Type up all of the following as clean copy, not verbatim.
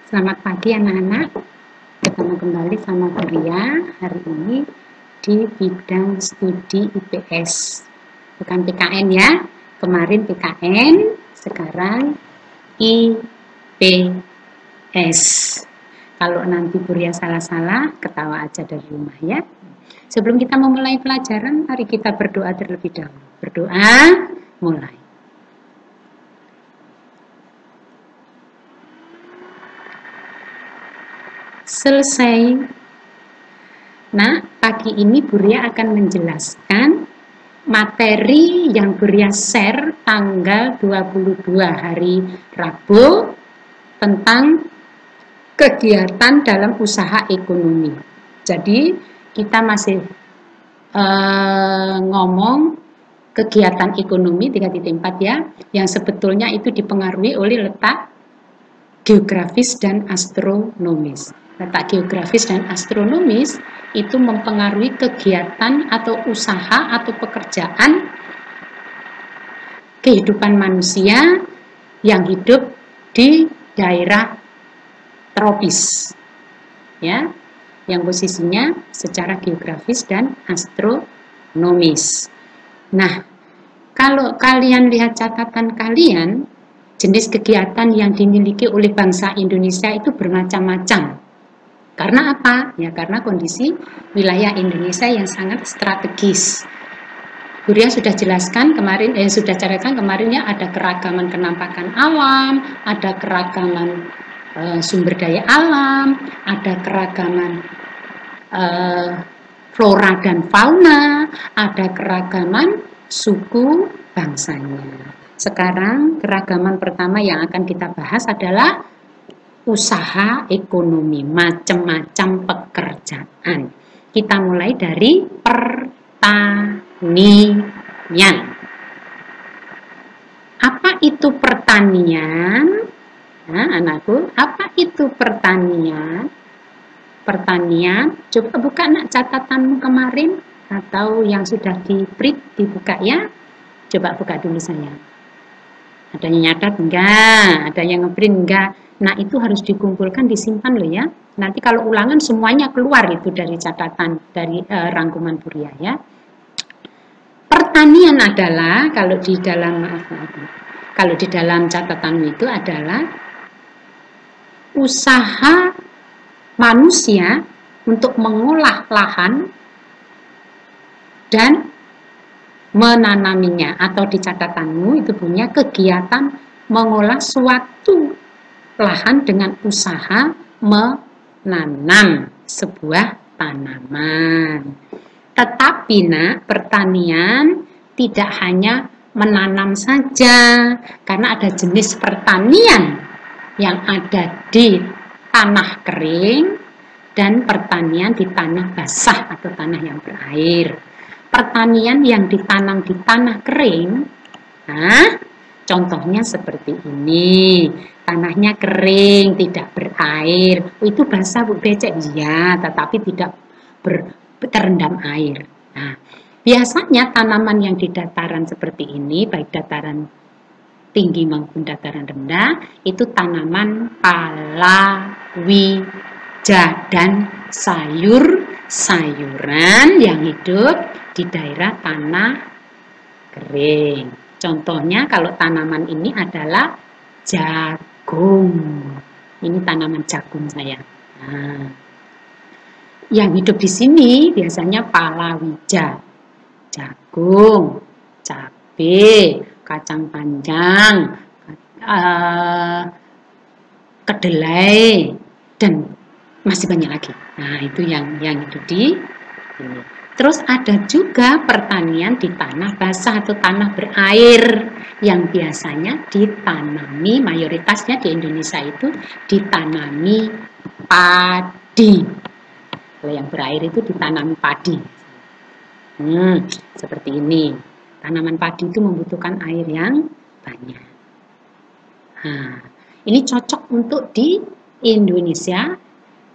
Selamat pagi anak-anak, ketemu kembali sama Buria hari ini di bidang studi IPS, bukan PKN ya, kemarin PKN, sekarang IPS. Kalau nanti Buria salah-salah, ketawa aja dari rumah ya. Sebelum kita memulai pelajaran, mari kita berdoa terlebih dahulu. Berdoa, mulai. Selesai. Nah, pagi ini Buria akan menjelaskan materi yang Buria share tanggal 22 hari Rabu tentang kegiatan dalam usaha ekonomi. Jadi, kita masih ngomong kegiatan ekonomi 3.4 ya, yang sebetulnya itu dipengaruhi oleh letak geografis dan astronomis. Letak geografis dan astronomis itu mempengaruhi kegiatan atau usaha atau pekerjaan kehidupan manusia yang hidup di daerah tropis, ya, yang posisinya secara geografis dan astronomis. Nah, kalau kalian lihat catatan kalian, jenis kegiatan yang dimiliki oleh bangsa Indonesia itu bermacam-macam. Karena apa? Ya karena kondisi wilayah Indonesia yang sangat strategis. Buria sudah jelaskan kemarin, sudah ceritakan kemarin ya, ada keragaman kenampakan alam, ada keragaman sumber daya alam, ada keragaman flora dan fauna, ada keragaman suku bangsanya. Sekarang keragaman pertama yang akan kita bahas adalah usaha ekonomi, macam-macam pekerjaan. Kita mulai dari pertanian. Apa itu pertanian? Nah, anakku, apa itu pertanian? Pertanian, coba buka nak catatanmu kemarin atau yang sudah di-print dibuka ya. Coba buka dulu sayang. Ada yang nyatat enggak? Ada yang nge-print enggak? Nah, itu harus dikumpulkan, disimpan loh ya. Nanti kalau ulangan semuanya keluar itu dari catatan, dari rangkuman Buria ya. Pertanian adalah, kalau di dalam catatan itu adalah usaha manusia untuk mengolah lahan dan menanaminya, atau di catatanmu itu punya kegiatan mengolah suatu lahan dengan usaha menanam sebuah tanaman. Tetapi nak, pertanian tidak hanya menanam saja, karena ada jenis pertanian yang ada di tanah kering dan pertanian di tanah basah atau tanah yang berair. Pertanian yang ditanam di tanah kering, nah, contohnya seperti ini, tanahnya kering, tidak berair. Itu basah Bu becek, ya, tetapi tidak terendam air. Nah, biasanya tanaman yang di dataran seperti ini, baik dataran tinggi maupun dataran rendah, itu tanaman palawija dan sayur-sayuran yang hidup di daerah tanah kering. Contohnya kalau tanaman ini adalah jagung. Ini tanaman jagung saya. Nah, yang hidup di sini biasanya palawija, jagung, cabai, kacang panjang, kedelai, dan masih banyak lagi. Nah, itu yang hidup di sini. Terus ada juga pertanian di tanah basah atau tanah berair yang biasanya ditanami, mayoritasnya di Indonesia itu ditanami padi. Kalau yang berair itu ditanami padi. Seperti ini. Tanaman padi itu membutuhkan air yang banyak. Nah, ini cocok untuk di Indonesia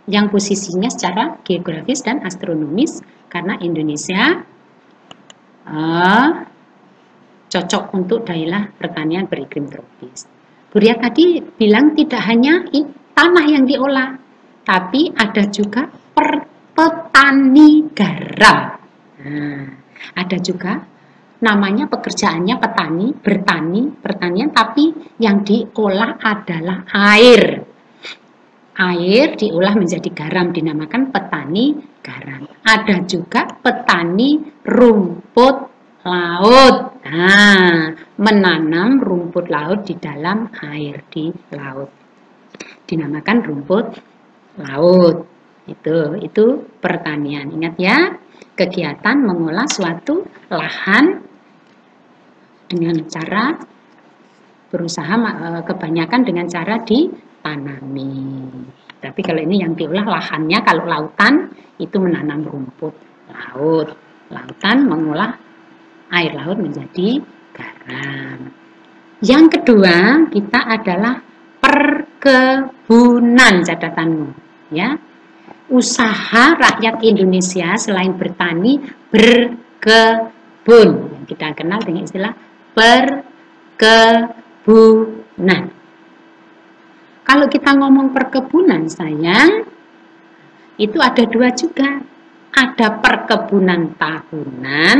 yang posisinya secara geografis dan astronomis, karena Indonesia cocok untuk daerah pertanian beriklim tropis. Buria tadi bilang tidak hanya tanah yang diolah, tapi ada juga petani garam. Nah, ada juga namanya pekerjaannya pertanian, tapi yang diolah adalah air. Air diolah menjadi garam, dinamakan petani garam. Ada juga petani rumput laut. Nah, menanam rumput laut di dalam air di laut. Dinamakan rumput laut. Itu pertanian. Ingat ya, kegiatan mengolah suatu lahan dengan cara berusaha kebanyakan dengan cara ditanami. Tapi kalau ini yang diolah lahannya, kalau lautan itu menanam rumput laut. Lautan mengolah air laut menjadi garam. Yang kedua, kita adalah perkebunan, catatanmu ya. Usaha rakyat Indonesia selain bertani, berkebun. Yang kita kenal dengan istilah perkebunan. Kalau kita ngomong perkebunan, sayang, itu ada dua juga. Ada perkebunan tahunan,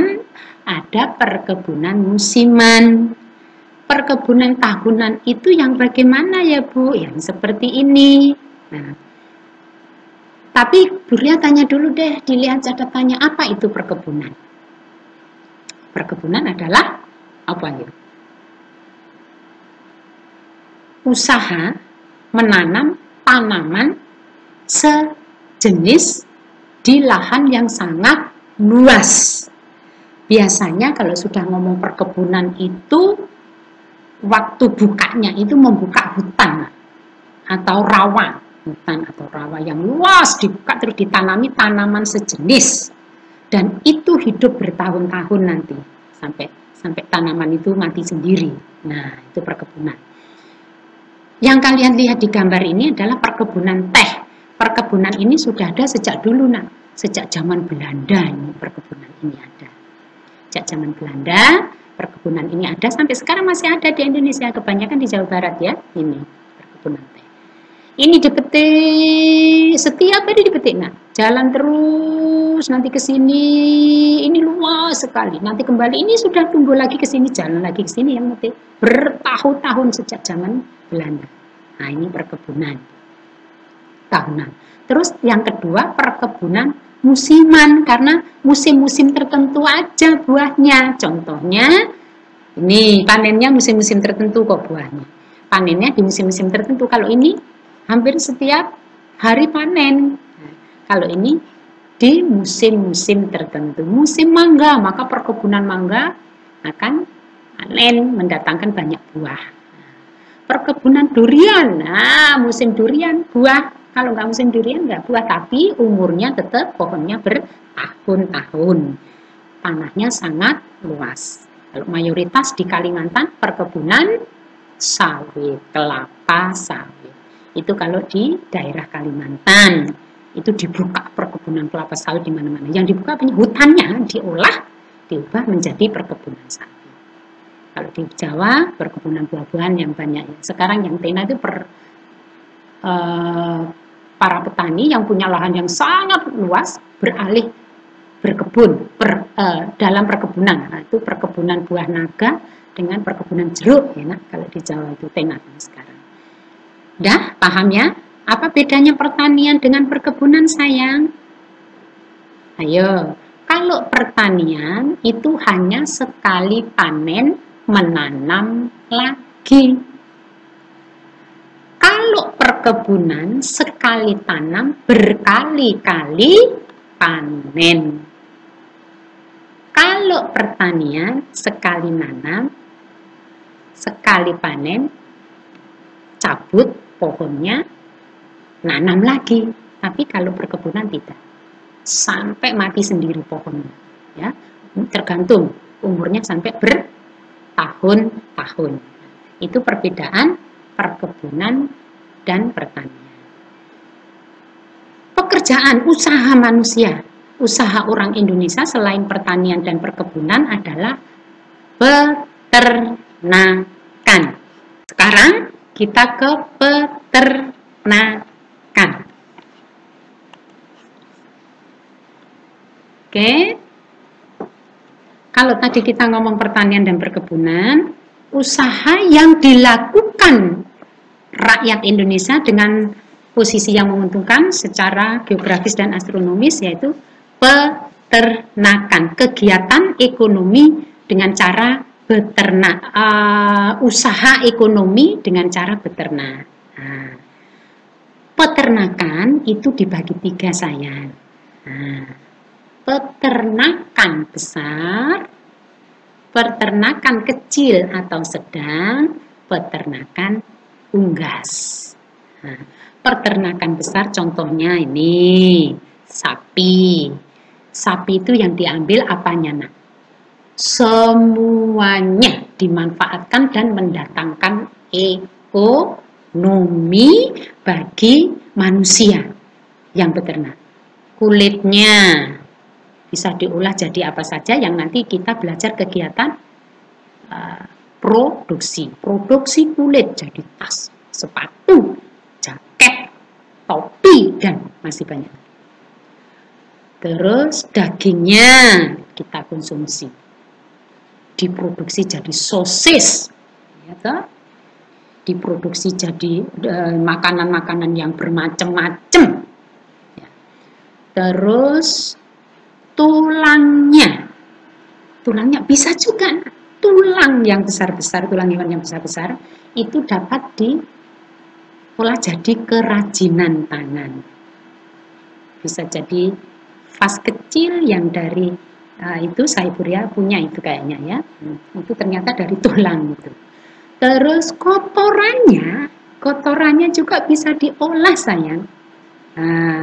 ada perkebunan musiman. Perkebunan tahunan itu yang bagaimana ya Bu? Yang seperti ini. Nah, tapi Bu Lia tanya dulu deh, dilihat catatannya, apa itu perkebunan? Perkebunan adalah apa ya? Usaha menanam tanaman sejenis di lahan yang sangat luas. Biasanya kalau sudah ngomong perkebunan itu, waktu bukanya itu membuka hutan atau rawa. Hutan atau rawa yang luas dibuka terus ditanami tanaman sejenis. Dan itu hidup bertahun-tahun nanti. Sampai tanaman itu mati sendiri. Nah, itu perkebunan. Yang kalian lihat di gambar ini adalah perkebunan teh. Perkebunan ini sudah ada sejak dulu, sejak zaman Belanda ini perkebunan ini ada. Sejak zaman Belanda, perkebunan ini ada sampai sekarang masih ada di Indonesia, kebanyakan di Jawa Barat ya. Ini perkebunan teh. Ini dipetik, setiap hari dipetik, jalan terus nanti ke sini, ini luas sekali. Nanti kembali ini sudah tumbuh lagi ke sini, jalan lagi ke sini yang metik bertahun-tahun sejak zaman Belanda. Nah, ini perkebunan tahunan. Terus yang kedua perkebunan musiman, karena musim-musim tertentu aja buahnya. Contohnya ini panennya musim-musim tertentu kok buahnya. Panennya di musim-musim tertentu. Kalau ini hampir setiap hari panen. Nah, kalau ini di musim-musim tertentu. Musim mangga, maka perkebunan mangga akan panen, mendatangkan banyak buah. Perkebunan durian, musim durian buah. Kalau nggak musim durian nggak buah, tapi umurnya tetap pohonnya bertahun-tahun. Tanahnya sangat luas. Kalau mayoritas di Kalimantan perkebunan sawit, kelapa sawit. Itu kalau di daerah Kalimantan itu dibuka perkebunan kelapa sawit di mana-mana. Yang dibuka hutannya diolah, diubah menjadi perkebunan sawit. Kalau di Jawa perkebunan buah-buahan yang banyak. Sekarang yang tenar itu para petani yang punya lahan yang sangat luas beralih berkebun dalam perkebunan. Nah, itu perkebunan buah naga dengan perkebunan jeruk ya, kalau di Jawa itu tenar sekarang. Dah paham ya? Apa bedanya pertanian dengan perkebunan, sayang? Ayo, kalau pertanian itu hanya sekali panen menanam lagi. Kalau perkebunan sekali tanam berkali-kali panen. Kalau pertanian sekali nanam, sekali panen, cabut pohonnya, nanam lagi. Tapi kalau perkebunan tidak, sampai mati sendiri pohonnya. Ya, tergantung umurnya sampai bertahun-tahun. Itu perbedaan perkebunan dan pertanian. Pekerjaan usaha manusia, usaha orang Indonesia selain pertanian dan perkebunan adalah peternakan. Sekarang kita ke peternakan. peternakan. Oke. Kalau tadi kita ngomong pertanian dan perkebunan, usaha yang dilakukan rakyat Indonesia dengan posisi yang menguntungkan secara geografis dan astronomis, yaitu peternakan, kegiatan ekonomi dengan cara beternak, usaha ekonomi dengan cara beternak. Nah, peternakan itu dibagi 3, sayang. Nah, peternakan besar, peternakan kecil atau sedang, peternakan unggas. Nah, peternakan besar contohnya ini sapi. Sapi itu yang diambil apanya, nak? Semuanya dimanfaatkan dan mendatangkan ekonomi bagi manusia yang beternak. Kulitnya bisa diolah jadi apa saja yang nanti kita belajar kegiatan produksi kulit jadi tas, sepatu, jaket, topi, dan masih banyak. Terus dagingnya kita konsumsi, diproduksi jadi sosis, ya toh? Diproduksi jadi makanan-makanan yang bermacam-macam. Ya. Terus tulangnya bisa juga, tulang yang besar-besar, tulang hewan yang besar-besar itu dapat diolah jadi kerajinan tangan. Bisa jadi vas kecil yang dari itu Saiburia punya itu kayaknya ya, itu ternyata dari tulang itu. Terus kotorannya juga bisa diolah, sayang. Nah,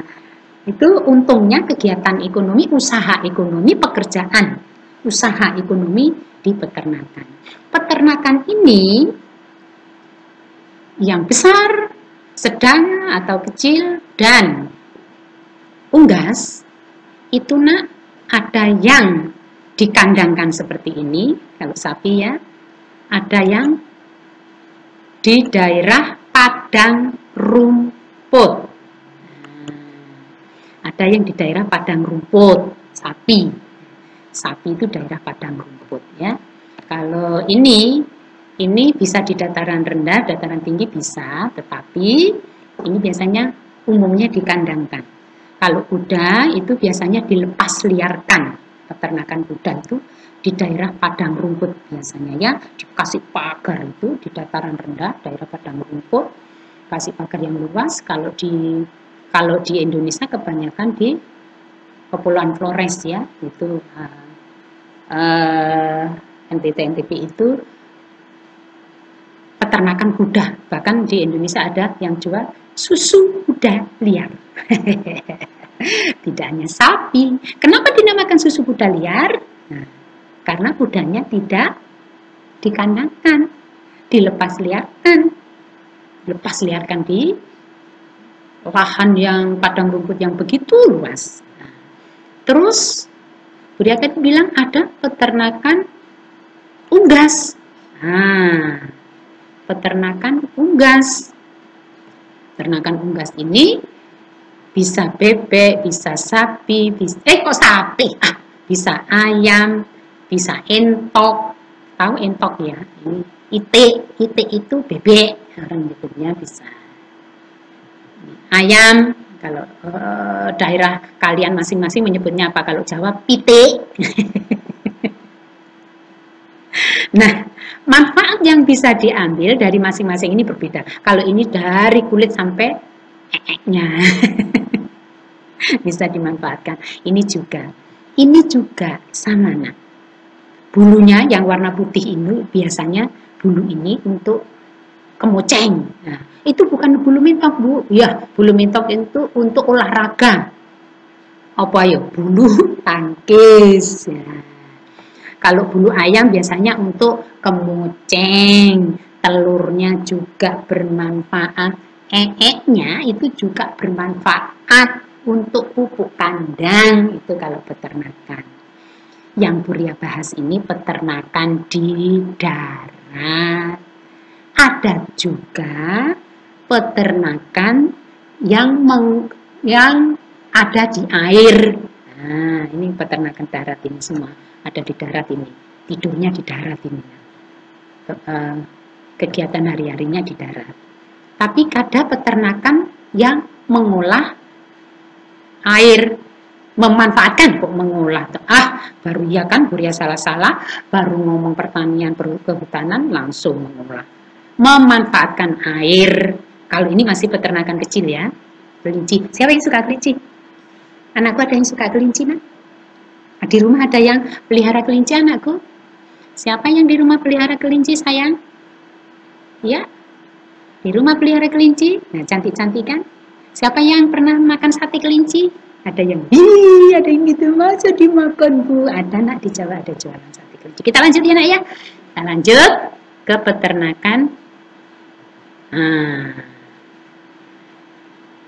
itu untungnya kegiatan ekonomi, usaha ekonomi, pekerjaan, usaha ekonomi di peternakan. Peternakan ini yang besar, sedang atau kecil, dan unggas, itu nak ada yang dikandangkan seperti ini, kalau sapi ya, ada yang di daerah padang rumput. Ada yang di daerah padang rumput, sapi itu daerah padang rumput ya. Kalau ini bisa di dataran rendah, dataran tinggi bisa, tetapi ini biasanya umumnya dikandangkan. Kalau kuda itu biasanya dilepas liarkan, peternakan kuda itu di daerah padang rumput biasanya ya, dikasih pagar itu di dataran rendah, daerah padang rumput, kasih pagar yang luas. Kalau di Indonesia kebanyakan di Kepulauan Flores ya, itu NTT itu peternakan kuda. Bahkan di Indonesia ada yang jual susu kuda liar. Tidak hanya sapi. Kenapa dinamakan susu kuda liar? Nah, karena kudanya tidak dikandangkan, dilepas liarkan di lahan yang padang rumput yang begitu luas. Nah, terus Budia tadi bilang ada peternakan unggas. Nah, peternakan unggas. Peternakan unggas ini bisa bebek, bisa sapi, bisa ayam, bisa entok. Tahu entok ya? Ini itik itu bebek, orang nyebutnya bisa. Ayam, kalau daerah kalian masing-masing menyebutnya apa? Kalau Jawa pitik. Nah, manfaat yang bisa diambil dari masing-masing ini berbeda. Kalau ini dari kulit sampai nya bisa dimanfaatkan. Ini juga sama, nah. Bulunya yang warna putih ini biasanya bulu ini untuk kemoceng. Nah, itu bukan bulu mintok, Bu. Ya, bulu mintok itu untuk olahraga. Apa ya? Bulu tangkis. Ya. Kalau bulu ayam biasanya untuk kemoceng. Telurnya juga bermanfaat. Nya itu juga bermanfaat untuk pupuk kandang. Itu kalau peternakan. Yang Buria bahas ini peternakan di darat. Ada juga peternakan yang ada di air. Nah, ini peternakan darat ini semua ada di darat ini. Tidurnya di darat ini. Kegiatan hari-harinya di darat. Tapi ada peternakan yang mengolah air, memanfaatkan kok mengolah. Baru ya kan, baru ya salah-salah, baru ngomong pertanian kehutanan langsung mengolah. Memanfaatkan air. Kalau ini masih peternakan kecil ya. Kelinci. Siapa yang suka kelinci? Anakku ada yang suka kelinci, nak? Di rumah ada yang pelihara kelinci, anakku? Siapa yang di rumah pelihara kelinci, sayang? Ya? Di rumah pelihara kelinci? Nah, cantik-cantik kan? Siapa yang pernah makan sate kelinci? Ada yang, ada yang gitu, masa dimakan, Bu? Ada, nak, di Jawa ada jualan sate kelinci. Kita lanjut ya, nak, ya? Kita lanjut ke peternakan.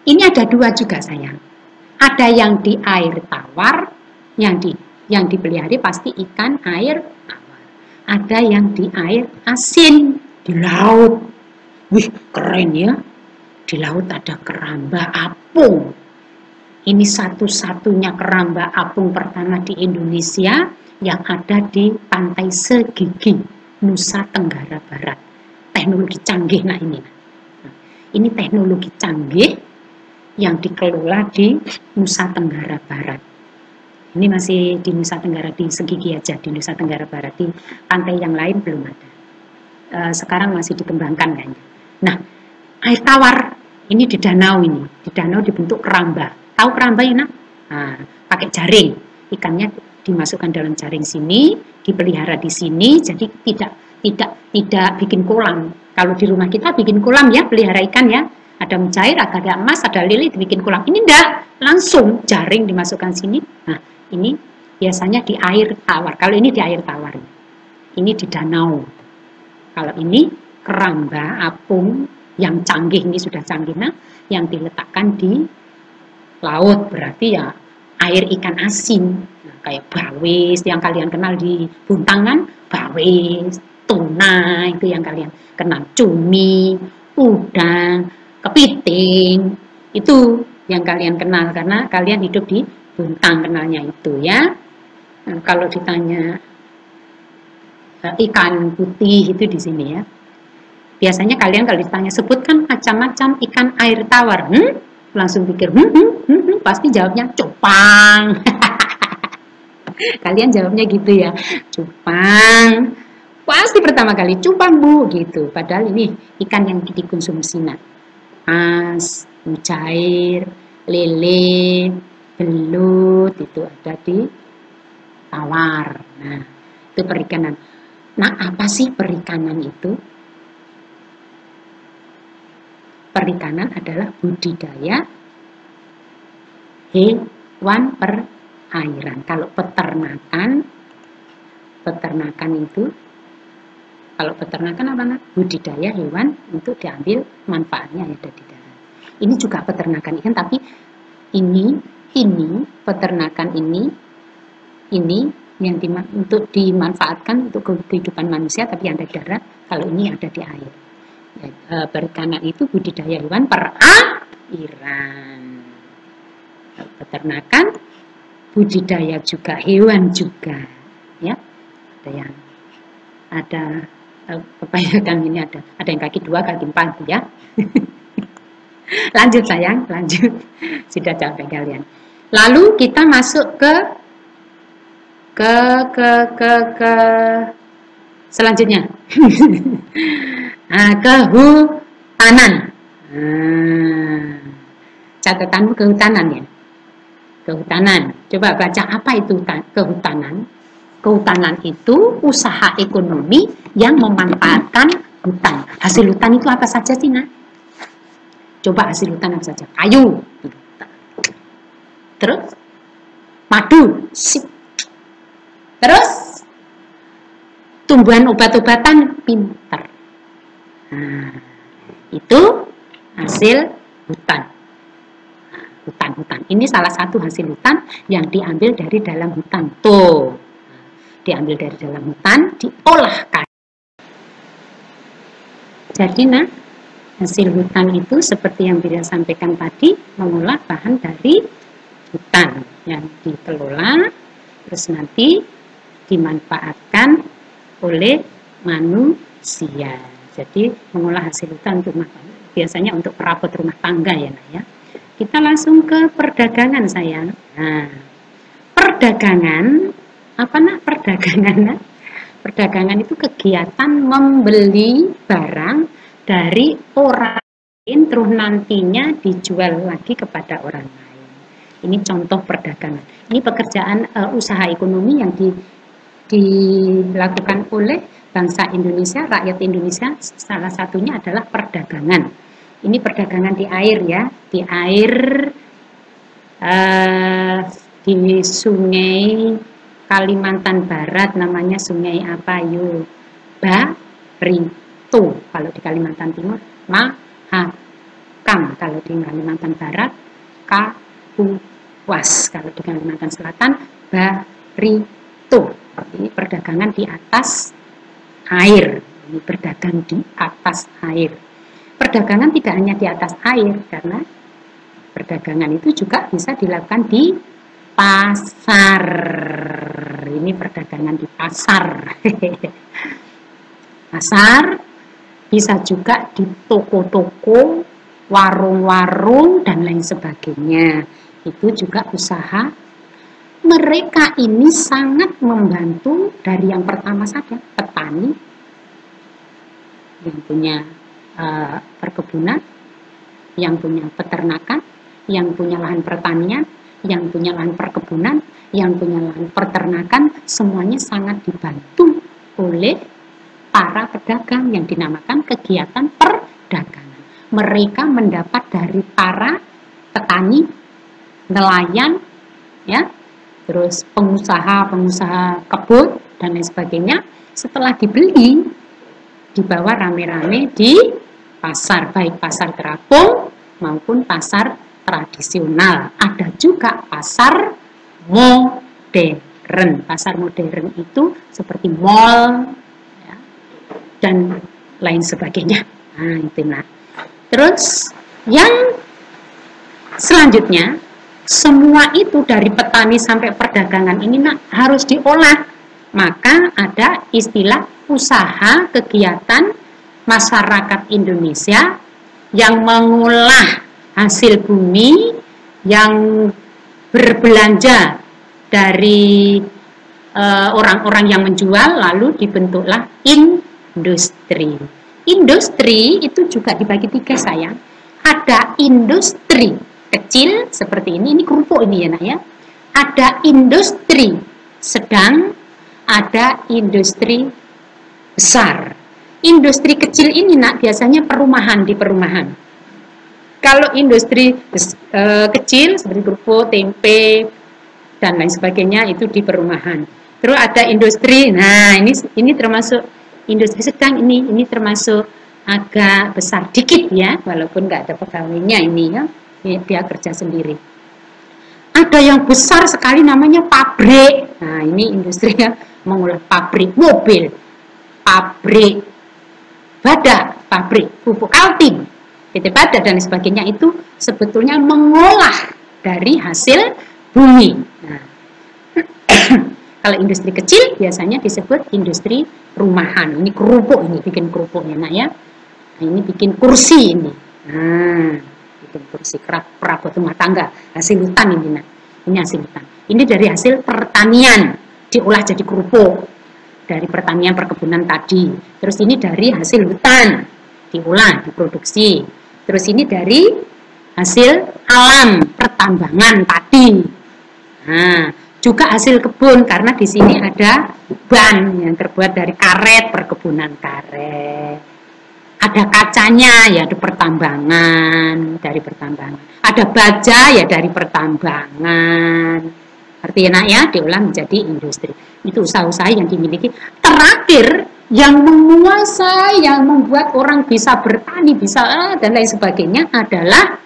Ini ada dua juga, sayang. Ada yang di air tawar, yang dipelihara pasti ikan air tawar. Ada yang di air asin, di laut. Wih, keren ya. Di laut ada keramba apung. Ini satu-satunya keramba apung pertama di Indonesia yang ada di Pantai Segigi, Nusa Tenggara Barat. Teknologi canggih, nah ini. Ini teknologi canggih yang dikelola di Nusa Tenggara Barat. Ini masih di Nusa Tenggara, di Segigi aja, di Nusa Tenggara Barat. Di pantai yang lain belum ada. Sekarang masih dikembangkan kayaknya. Nah, air tawar ini di danau ini. Di danau dibentuk keramba. Tahu keramba ya, nak? Nah, pakai jaring. Ikannya dimasukkan dalam jaring sini, dipelihara di sini, jadi tidak bikin kolam. Kalau di rumah kita bikin kolam ya, pelihara ikan ya. Ada mujair, ada emas, ada lili, dibikin kolam. Ini enggak, langsung jaring dimasukkan sini. Nah, ini biasanya di air tawar. Kalau ini di air tawar. Ini di danau. Kalau ini keramba apung yang canggih, ini sudah canggih, nah, yang diletakkan di laut, berarti ya air ikan asin. Nah, kayak bawis yang kalian kenal di Buntangan, bawis, tuna itu yang kalian kenal, cumi, udang, kepiting, itu yang kalian kenal karena kalian hidup di Buntang, kenalnya itu ya. Nah, kalau ditanya ikan putih itu di sini ya. Biasanya kalian kalau ditanya sebutkan macam-macam ikan air tawar, langsung pikir pasti jawabnya cupang. Kalian jawabnya gitu ya, cupang. Pasti pertama kali cupang, Bu, gitu. Padahal ini ikan yang dikonsumsi, nah. Mas, mujair, lele, belut itu ada di tawar. Nah, itu perikanan. Nah, apa sih perikanan itu? Perikanan adalah budidaya hewan perairan. Kalau peternakan itu, kalau peternakan apa, nak? Budidaya hewan untuk diambil manfaatnya yang ada di darat. Ini juga peternakan ikan, tapi ini peternakan ini yang untuk dimanfaatkan untuk kehidupan manusia, tapi yang ada di darat. Kalau ini ada di air. Perikanan itu budidaya hewan perairan. Peternakan budidaya juga hewan juga, ya. Ada kebanyakan ini ada yang kaki 2, kaki 4 ya. Lanjut sayang, lanjut. Sudah capek kalian. Lalu kita masuk ke selanjutnya. Kehutanan. Catatanmu kehutanan ya. Kehutanan. Coba baca apa itu kehutanan. Kehutanan itu usaha ekonomi yang memanfaatkan hutan. Hasil hutan itu apa saja sih, Nak? Coba hasil hutan apa saja? Kayu. Terus madu. Terus tumbuhan obat-obatan pinter. Nah, itu hasil hutan. Hutan. Ini salah satu hasil hutan yang diambil dari dalam hutan. Tuh. Diambil dari dalam hutan, diolahkan. Jadi, nah, Hasil hutan itu seperti yang Bira sampaikan tadi, mengolah bahan dari hutan yang dikelola, terus nanti dimanfaatkan oleh manusia. Jadi mengolah hasil hutan untuk biasanya untuk perabot rumah tangga ya, Nak ya. Kita langsung ke perdagangan sayang. Nah, perdagangan apa Nak? Perdagangan Nak? Perdagangan itu kegiatan membeli barang dari orang lain terus nantinya dijual lagi kepada orang lain. Ini contoh perdagangan. Ini pekerjaan usaha ekonomi yang dilakukan oleh bangsa Indonesia, rakyat Indonesia. Salah satunya adalah perdagangan. Ini perdagangan di air ya, di air di sungai Kalimantan Barat, namanya sungai apa yuk? Barito kalau di Kalimantan Timur, Mahakam kalau di Kalimantan Barat, Kapuas kalau di Kalimantan Selatan, Barito. Ini perdagangan di atas air. Ini berdagang di atas air. Perdagangan tidak hanya di atas air, karena perdagangan itu juga bisa dilakukan di pasar. Ini perdagangan di pasar. Pasar bisa juga di toko-toko, warung-warung, dan lain sebagainya. Itu juga usaha. Mereka ini sangat membantu dari yang pertama saja, petani yang punya perkebunan, yang punya peternakan, yang punya lahan pertanian, yang punya lahan perkebunan, yang punya lahan peternakan, semuanya sangat dibantu oleh para pedagang yang dinamakan kegiatan perdagangan. Mereka mendapat dari para petani, nelayan, ya, terus pengusaha kebun dan lain sebagainya. Setelah dibeli, dibawa rame-rame di pasar, baik pasar terapung maupun pasar tradisional. Ada juga pasar modern. Pasar modern itu seperti mall ya, dan lain sebagainya. Nah, itu nah. Terus yang selanjutnya, semua itu dari petani sampai perdagangan ini Nak harus diolah. Maka ada istilah usaha kegiatan masyarakat Indonesia yang mengolah hasil bumi, yang berbelanja dari orang-orang yang menjual, lalu dibentuklah industri. Industri itu juga dibagi tiga sayang. Ada industri kecil seperti ini kerupuk ini ya Nak ya. Ada industri sedang, ada industri besar. Industri kecil ini Nak biasanya perumahan, di perumahan. Kalau industri kecil seperti kerupuk, tempe, dan lain sebagainya itu di perumahan. Terus ada industri, nah ini termasuk industri sedang, ini termasuk agak besar dikit ya, walaupun nggak ada pegawainya ini ya, dia kerja sendiri. Ada yang besar sekali namanya pabrik. Nah ini industri yang mengolah pabrik mobil, pabrik badak, pabrik pupuk Altim, PT Badak dan sebagainya, itu sebetulnya mengolah dari hasil bumi. Nah, kalau industri kecil biasanya disebut industri rumahan. Ini kerupuk, ini bikin kerupuknya Nak ya. Nah, ini bikin kursi ini. Nah, bikin kursi perabot rumah tangga, hasil hutan ini Nak. Ini hasil hutan. Ini dari hasil pertanian diolah jadi kerupuk. Dari pertanian perkebunan tadi. Terus ini dari hasil hutan diolah, diproduksi. Terus ini dari hasil alam pertambangan tadi. Nah, juga hasil kebun karena di sini ada ban yang terbuat dari karet, perkebunan karet. Ada kacanya ya dari pertambangan, Ada baja ya dari pertambangan. Artinya ya diolah menjadi industri. Itu usaha-usaha yang dimiliki. Terakhir yang menguasai, yang membuat orang bisa bertani, bisa dan lain sebagainya adalah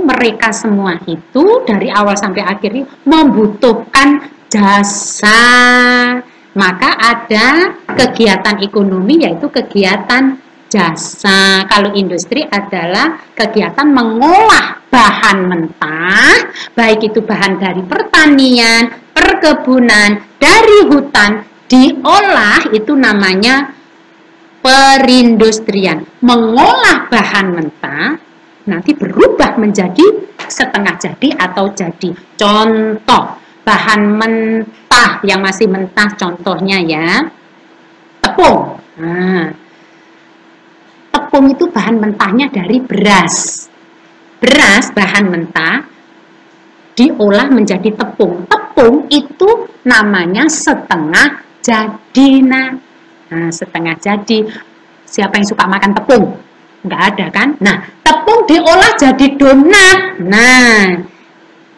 mereka semua itu dari awal sampai akhir membutuhkan jasa. Maka ada kegiatan ekonomi yaitu kegiatan jasa. Kalau industri adalah kegiatan mengolah bahan mentah, baik itu bahan dari pertanian, perkebunan, dari hutan, diolah, itu namanya perindustrian. Mengolah bahan mentah, nanti berubah menjadi setengah jadi atau jadi. Contoh, bahan mentah yang masih mentah, contohnya ya, tepung. Nah, tepung itu bahan mentahnya dari beras. Beras, bahan mentah, diolah menjadi tepung. Tepung itu namanya setengah jadi. Nah, setengah jadi. Siapa yang suka makan tepung? Nggak ada kan? Nah, tepung diolah jadi donat. Nah,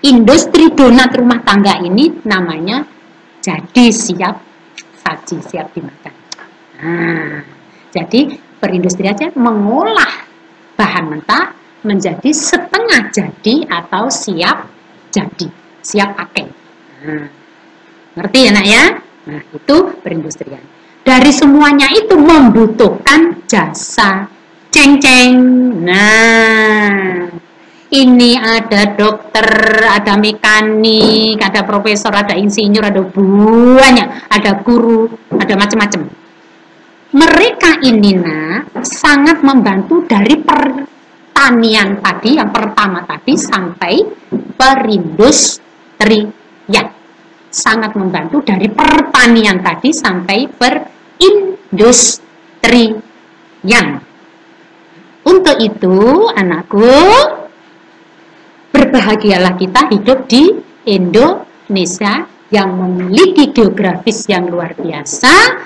industri donat rumah tangga ini namanya jadi siap saji, siap dimakan. Nah, jadi perindustrian aja mengolah bahan mentah menjadi setengah jadi atau siap jadi, siap pakai. Nah, ngerti ya nak ya? Nah, itu perindustrian. Dari semuanya itu membutuhkan jasa. Ceng-ceng. Nah, ini ada dokter, ada mekanik, ada profesor, ada insinyur, ada banyak, ada guru, ada macam-macam. Mereka ini nak sangat membantu dari pertanian tadi, yang pertama tadi, sampai perindustrian. Sangat membantu dari pertanian tadi sampai perindustrian. Untuk itu, anakku, berbahagialah kita hidup di Indonesia yang memiliki geografis yang luar biasa,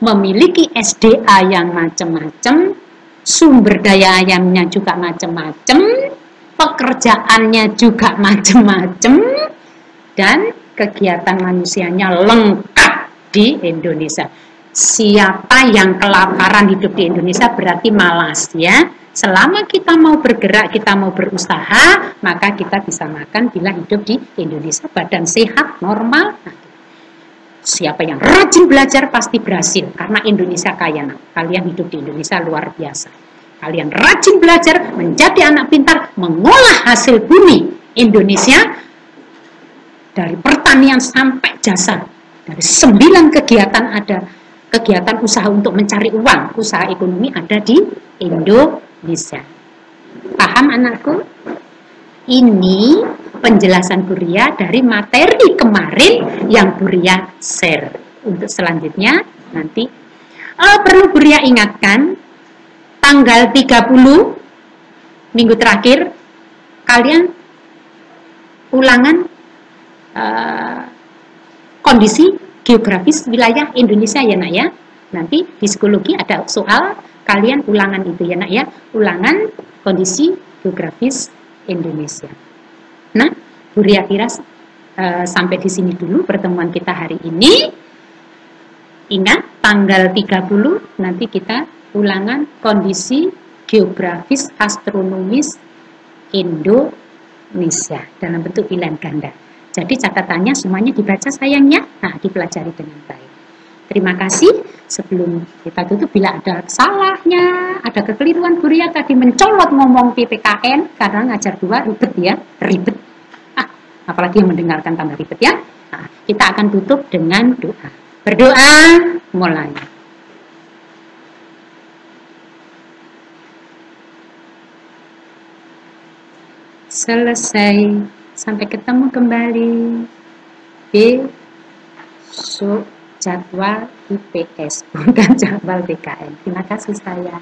memiliki SDA yang macam-macam, sumber daya alamnya juga macam-macam, pekerjaannya juga macam-macam, dan kegiatan manusianya lengkap di Indonesia. Siapa yang kelaparan hidup di Indonesia berarti malas ya. Selama kita mau bergerak, kita mau berusaha, maka kita bisa makan bila hidup di Indonesia. Badan sehat, normal. Nah, siapa yang rajin belajar pasti berhasil. Karena Indonesia kaya. Kalian hidup di Indonesia luar biasa. Kalian rajin belajar, menjadi anak pintar, mengolah hasil bumi Indonesia. Dari pertanian sampai jasa. Dari 9 kegiatan ada. Kegiatan usaha untuk mencari uang. Usaha ekonomi ada di Indonesia. Paham anakku? Ini penjelasan Buria dari materi kemarin yang Buria share. Untuk selanjutnya nanti perlu Buria ingatkan, tanggal 30 minggu terakhir kalian ulangan kondisi geografis wilayah Indonesia ya nak ya. Nanti di psikologi ada soal, kalian ulangan itu ya nak ya. Ulangan kondisi geografis Indonesia. Nah, Buria kira sampai di sini dulu pertemuan kita hari ini. Ingat, tanggal 30 nanti kita ulangan kondisi geografis astronomis Indonesia dalam bentuk pilihan ganda. Jadi catatannya semuanya dibaca sayangnya, nah dipelajari dengan baik. Terima kasih. Sebelum kita tutup, bila ada salahnya, ada kekeliruan, Buria tadi mencolot ngomong PPKN, karena ngajar 2 ribet ya, ribet. Apalagi yang mendengarkan tambah ribet ya. Nah, kita akan tutup dengan doa. Berdoa, mulai. Selesai. Sampai ketemu kembali besok jadwal IPS, bukan jadwal BKN. Terima kasih sayang.